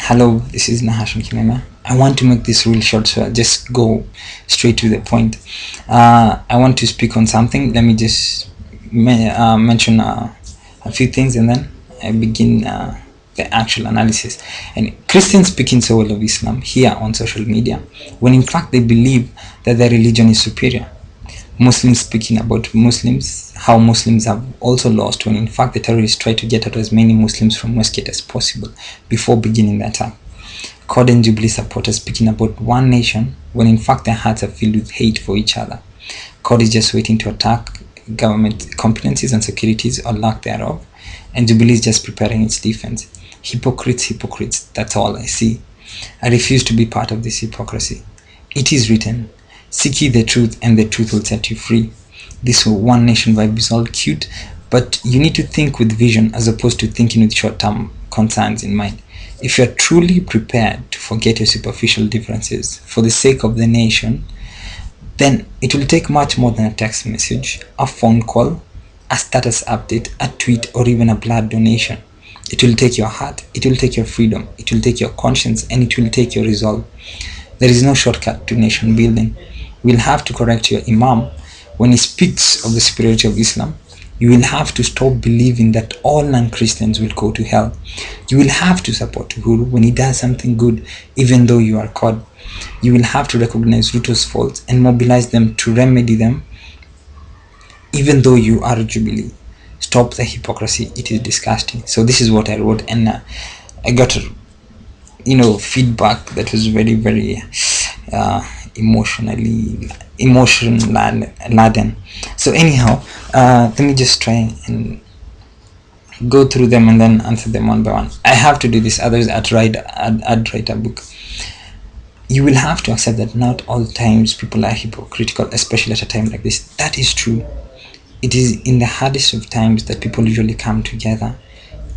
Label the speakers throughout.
Speaker 1: Hello, this is Nahashon Kimema. I want to make this real short, so I'll just go straight to the point. I want to speak on something. Let me just mention a few things and then I begin the actual analysis. And Christians speaking so well of Islam here on social media, when in fact they believe that their religion is superior. Muslims speaking about Muslims, how Muslims have also lost when in fact the terrorists try to get out as many Muslims from Westgate as possible before beginning the attack. CORD and Jubilee supporters speaking about one nation when in fact their hearts are filled with hate for each other. CORD is just waiting to attack government competencies and securities or lack thereof, and Jubilee is just preparing its defense. Hypocrites, that's all I see. I refuse to be part of this hypocrisy. It is written, seek ye the truth and the truth will set you free. This one nation vibe is all cute, but you need to think with vision as opposed to thinking with short-term concerns in mind. If you're truly prepared to forget your superficial differences for the sake of the nation, then it will take much more than a text message, a phone call, a status update, a tweet, or even a blood donation. It will take your heart, it will take your freedom, it will take your conscience, and it will take your resolve. There is no shortcut to nation building. We'll have to correct your Imam when he speaks of the superiority of Islam. You will have to stop believing that all non-Christians will go to hell. You will have to support Uhuru when he does something good, even though you are CORD. You will have to recognize Ruto's faults and mobilize them to remedy them, even though you are Jubilee. Stop the hypocrisy. It is disgusting. So this is what I wrote, and I got feedback that was very emotion laden. So anyhow, let me just try and go through them and then answer them one by one. I have to do this, otherwise I'd write a book. You will have to accept that not all times people are hypocritical, especially at a time like this. That is true. It is in the hardest of times that people usually come together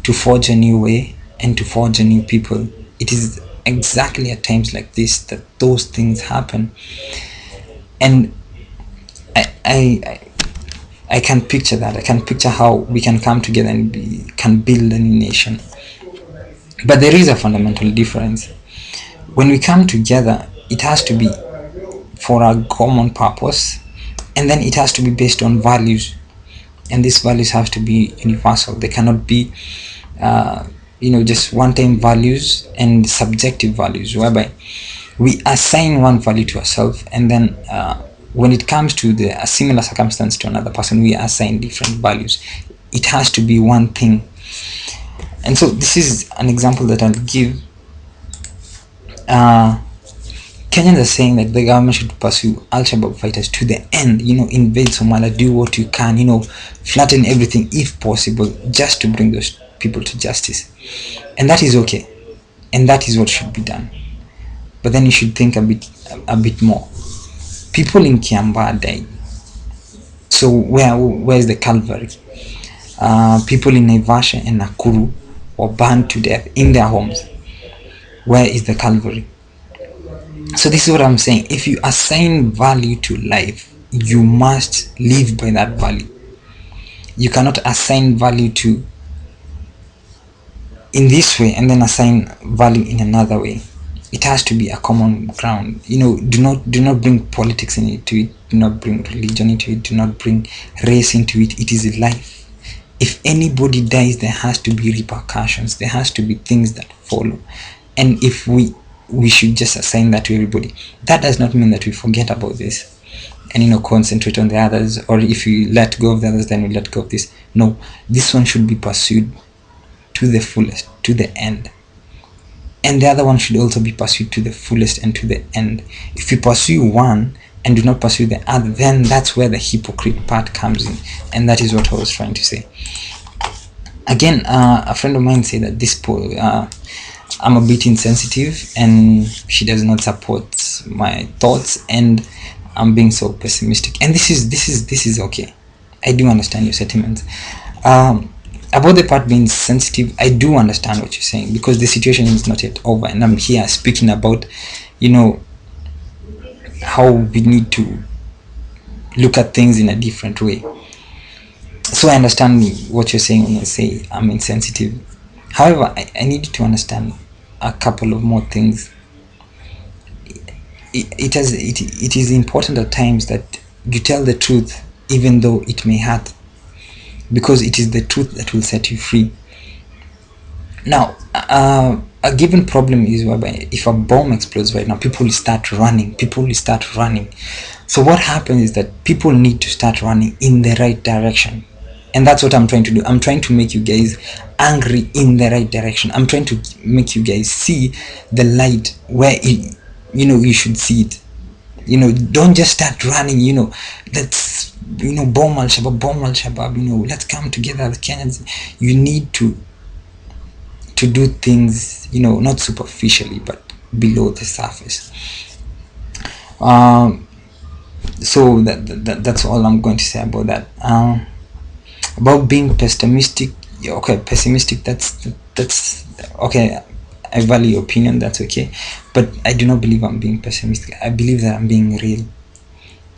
Speaker 1: to forge a new way and to forge a new people. It is exactly at times like this that those things happen, and I can picture that. I can picture how we can come together and can build a new nation. But there is a fundamental difference. When we come together, it has to be for a common purpose, and then it has to be based on values, and these values have to be universal. They cannot be just one-time values and subjective values, whereby we assign one value to ourselves, and then when it comes to a similar circumstance to another person, we assign different values. It has to be one thing. And so this is an example that I'll give. Kenyans are saying that the government should pursue Al-Shabaab fighters to the end, invade Somalia, do what you can, flatten everything if possible, just to bring those people to justice. And that is okay. And that is what should be done. But then you should think a bit more. People in Kiambaa died. So where's the Calvary? People in Naivasha and Nakuru were burned to death in their homes. Where is the Calvary? So this is what I'm saying. If you assign value to life, you must live by that value. You cannot assign value to in this way and then assign value in another way. It has to be a common ground. Do not bring politics into it. Do not bring religion into it. Do not bring race into it. It is life. If anybody dies, there has to be repercussions. There has to be things that follow. And if we should just assign that to everybody, that does not mean that we forget about this and concentrate on the others, or if we let go of the others, then we let go of this. No, this one should be pursued to the fullest, to the end. And the other one should also be pursued to the fullest and to the end. If you pursue one and do not pursue the other, then that's where the hypocrite part comes in. And that is what I was trying to say. Again, a friend of mine said that I'm a bit insensitive and she does not support my thoughts, and I'm being so pessimistic. And this is okay. I do understand your sentiments. About the part being sensitive, I do understand what you're saying, because the situation is not yet over, and I'm here speaking about how we need to look at things in a different way. So I understand what you're saying when you say I'm insensitive. However, I need you to understand a couple of more things. It is important at times that you tell the truth even though it may hurt, because it is the truth that will set you free. Now, a given problem is whereby if a bomb explodes right now, people will start running. People will start running. So what happens is that people need to start running in the right direction, and that's what I'm trying to do. I'm trying to make you guys angry in the right direction. I'm trying to make you guys see the light where you should see it. Don't just start running. Let's bomb Al Shabaab, bomb Al Shabaab. Let's come together as Kenyans. You need to do things, not superficially, but below the surface. So that's all I'm going to say about that. About being pessimistic, yeah, okay, pessimistic. That's okay. I value your opinion. That's okay, but I do not believe I'm being pessimistic. I believe that I'm being real.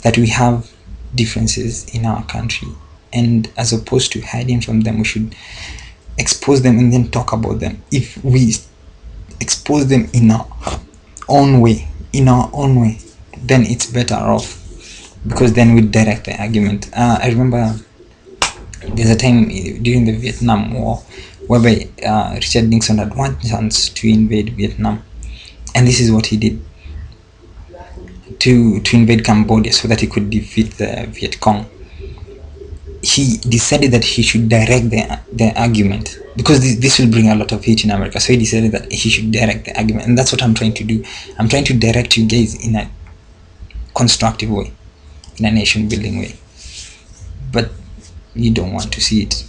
Speaker 1: That we have differences in our country, and as opposed to hiding from them, we should expose them and then talk about them. If we expose them in our own way, then it's better off, because then we direct the argument. I remember there's a time during the Vietnam War whereby Richard Nixon had one chance to invade Vietnam, and this is what he did to invade Cambodia so that he could defeat the Viet Cong. He decided that he should direct the argument, because this will bring a lot of hate in America. So he decided that he should direct the argument, and that's what I'm trying to do. I'm trying to direct you guys in a constructive way, in a nation building way. But you don't want to see it,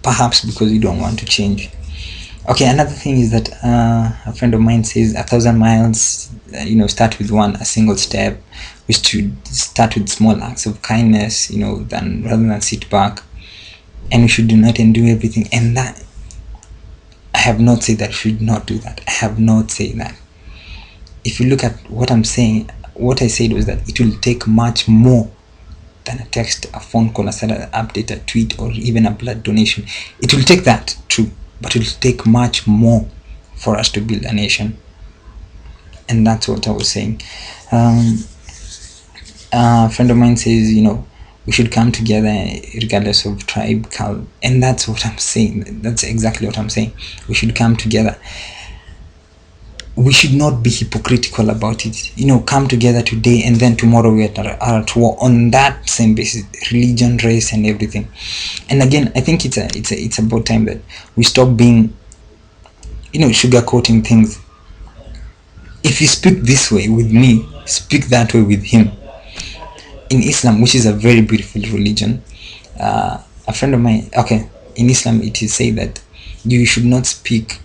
Speaker 1: perhaps because you don't want to change. Okay, another thing is that a friend of mine says 1,000 miles, start with a single step. We should start with small acts of kindness, than rather than sit back, and we should do not and do everything. And that, I have not said that we should not do that. I have not said that. If you look at what I'm saying, what I said was that it will take much more than a text, a phone call, a sudden update, a tweet, or even a blood donation. It will take that, true, but it will take much more for us to build a nation. And that's what I was saying. A friend of mine says, we should come together regardless of tribe, color, and that's what I'm saying. That's exactly what I'm saying. We should come together. We should not be hypocritical about it. Come together today and then tomorrow we are at war on that same basis, religion, race, and everything. And again, I think it's about time that we stop being, sugarcoating things. If you speak this way with me, speak that way with him. In Islam, which is a very beautiful religion, a friend of mine, okay, in Islam it is said that you should not speak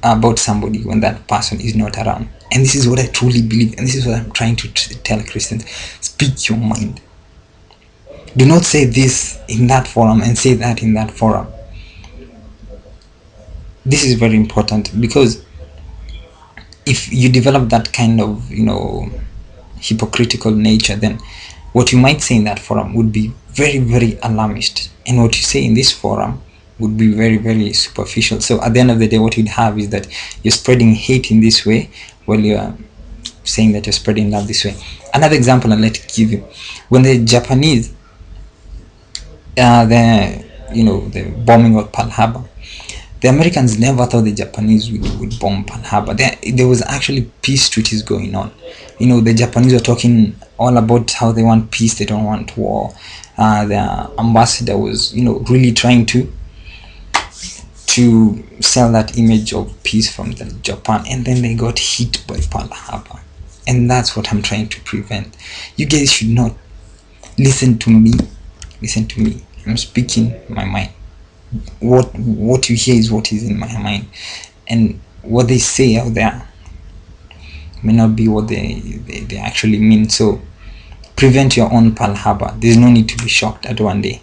Speaker 1: about somebody when that person is not around. And this is what I truly believe, and this is what I'm trying to tell Christians. Speak your mind. Do not say this in that forum and say that in that forum. This is very important, because if you develop that kind of hypocritical nature, then what you might say in that forum would be very, very alarmist, and what you say in this forum would be very, very superficial. So at the end of the day, what you'd have is that you're spreading hate in this way while you're saying that you're spreading love this way. Another example I'd like to give you: when the Japanese, the bombing of Pearl Harbor, the Americans never thought the Japanese would bomb Pearl Harbor. There was actually peace treaties going on. The Japanese were talking all about how they want peace, they don't want war. The ambassador was, really trying to sell that image of peace from Japan, and then they got hit by Pearl Harbor. And that's what I'm trying to prevent. You guys should not listen to me. Listen to me. I'm speaking my mind. What you hear is what is in my mind, and what they say out there may not be what they actually mean. So prevent your own Pearl Harbor. There's no need to be shocked at one day.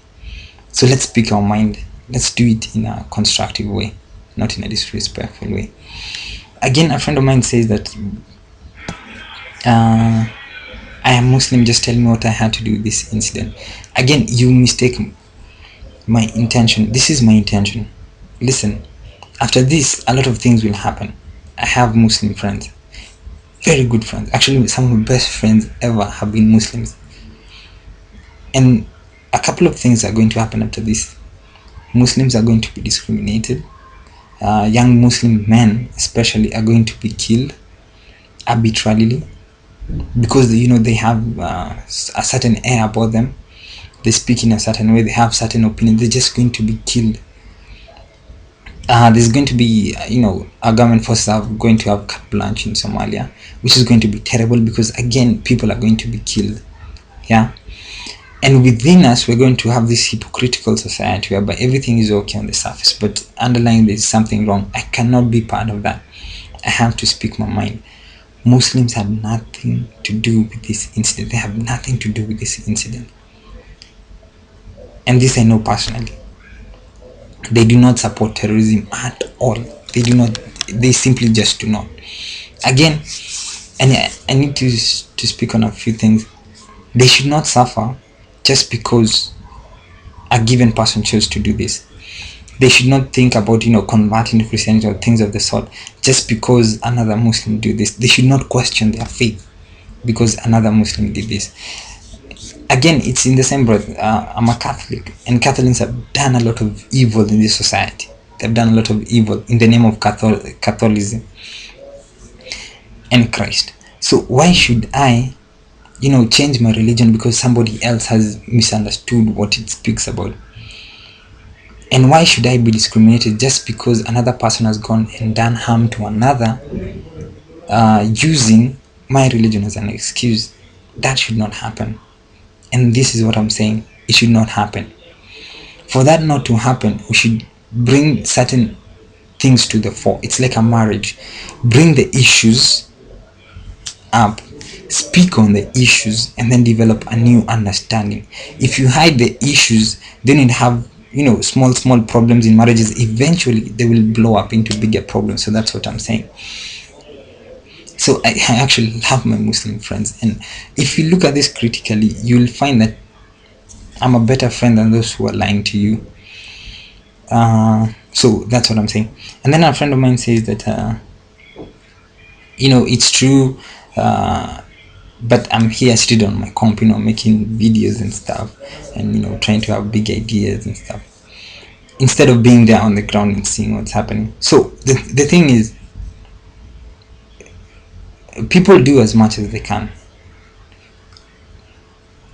Speaker 1: So let's speak our mind. Let's do it in a constructive way, not in a disrespectful way. Again, a friend of mine says that I am Muslim, just tell me what I had to do with this incident. Again, you mistake my intention. This is my intention. Listen, after this, a lot of things will happen. I have Muslim friends, very good friends. Actually, some of my best friends ever have been Muslims. And a couple of things are going to happen after this. Muslims are going to be discriminated. Young Muslim men, especially, are going to be killed arbitrarily because they have a certain air about them. They speak in a certain way. They have certain opinions. They're just going to be killed. There's going to be, our government forces are going to have carte blanche in Somalia, which is going to be terrible because again, people are going to be killed. Yeah. And within us, we're going to have this hypocritical society whereby everything is okay on the surface, but underlying there's something wrong. I cannot be part of that. I have to speak my mind. Muslims have nothing to do with this incident. They have nothing to do with this incident. And this I know personally. They do not support terrorism at all. They do not. They simply just do not. Again, and I need to speak on a few things. They should not suffer just because a given person chose to do this. They should not think about converting to Christianity or things of the sort just because another Muslim do this. They should not question their faith because another Muslim did this. Again, it's in the same breath. I'm a Catholic, and Catholics have done a lot of evil in this society. They've done a lot of evil in the name of Catholicism and Christ. So why should I, change my religion because somebody else has misunderstood what it speaks about? And why should I be discriminated just because another person has gone and done harm to another, using my religion as an excuse? That should not happen. And this is what I'm saying. It should not happen. For that not to happen, we should bring certain things to the fore. It's like a marriage. Bring the issues up, speak on the issues, and then develop a new understanding. If you hide the issues, then you have small problems in marriages. Eventually they will blow up into bigger problems. So that's what I'm saying. So I actually love my Muslim friends, and if you look at this critically, you'll find that I'm a better friend than those who are lying to you. So that's what I'm saying. And then a friend of mine says that it's true, but I'm here still on my comp, making videos and stuff, and trying to have big ideas and stuff, instead of being there on the ground and seeing what's happening. So the thing is, people do as much as they can.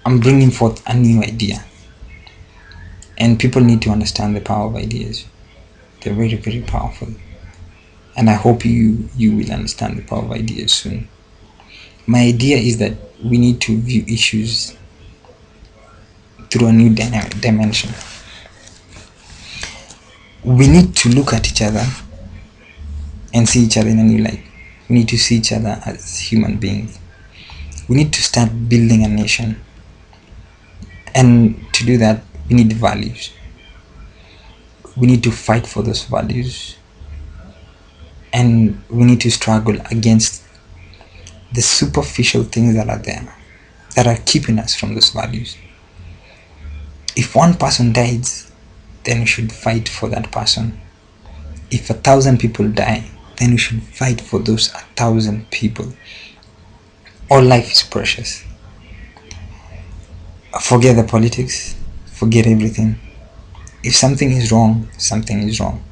Speaker 1: I'm bringing forth a new idea, and people need to understand the power of ideas. They're very, very powerful, and I hope you will understand the power of ideas soon. My idea is that we need to view issues through a new dimension. We need to look at each other and see each other in a new light. We need to see each other as human beings. We need to start building a nation. And to do that, we need values. We need to fight for those values. And we need to struggle against the superficial things that are there, that are keeping us from those values. If one person dies, then we should fight for that person. If 1,000 people die, then we should fight for those 1,000 people. All life is precious. Forget the politics, forget everything. If something is wrong, something is wrong.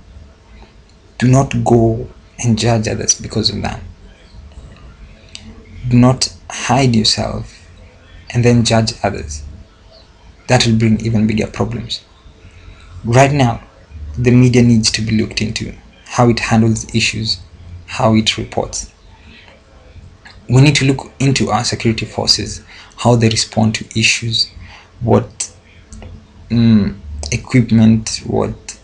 Speaker 1: Do not go and judge others because of that. Do not hide yourself and then judge others. That will bring even bigger problems. Right now, the media needs to be looked into, how it handles issues, how it reports. We need to look into our security forces, how they respond to issues, what equipment, what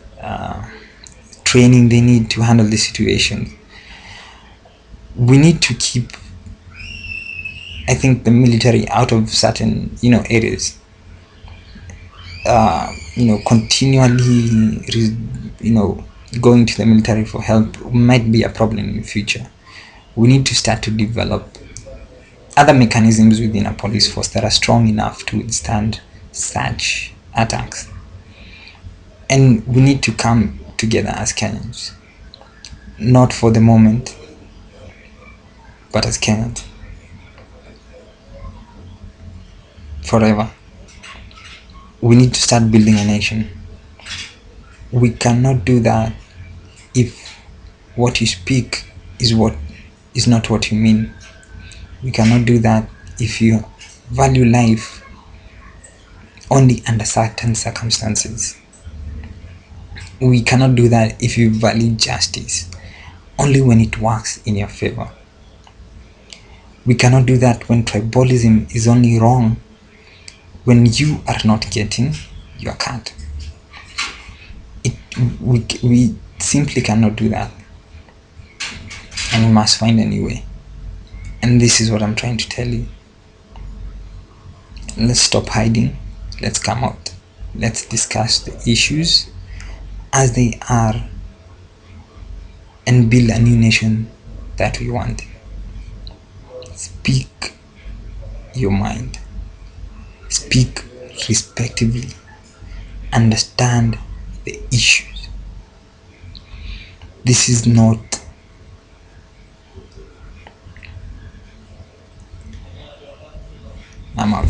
Speaker 1: training they need to handle the situation. We need to keep, I think, the military out of certain areas. Continually going to the military for help might be a problem in the future. We need to start to develop other mechanisms within a police force that are strong enough to withstand such attacks. And we need to come together as Kenyans, not for the moment, but as Kenyans forever. We need to start building a nation. We cannot do that if what you speak is not what you mean. We cannot do that if you value life only under certain circumstances. We cannot do that if you value justice only when it works in your favor. We cannot do that when tribalism is only wrong when you are not getting your cut. We simply cannot do that, and we must find a new way. And this is what I'm trying to tell you. Let's stop hiding. Let's come out. Let's discuss the issues as they are and build a new nation that we want. Speak your mind. Speak respectively. Understand the issues. This is not. I'm out.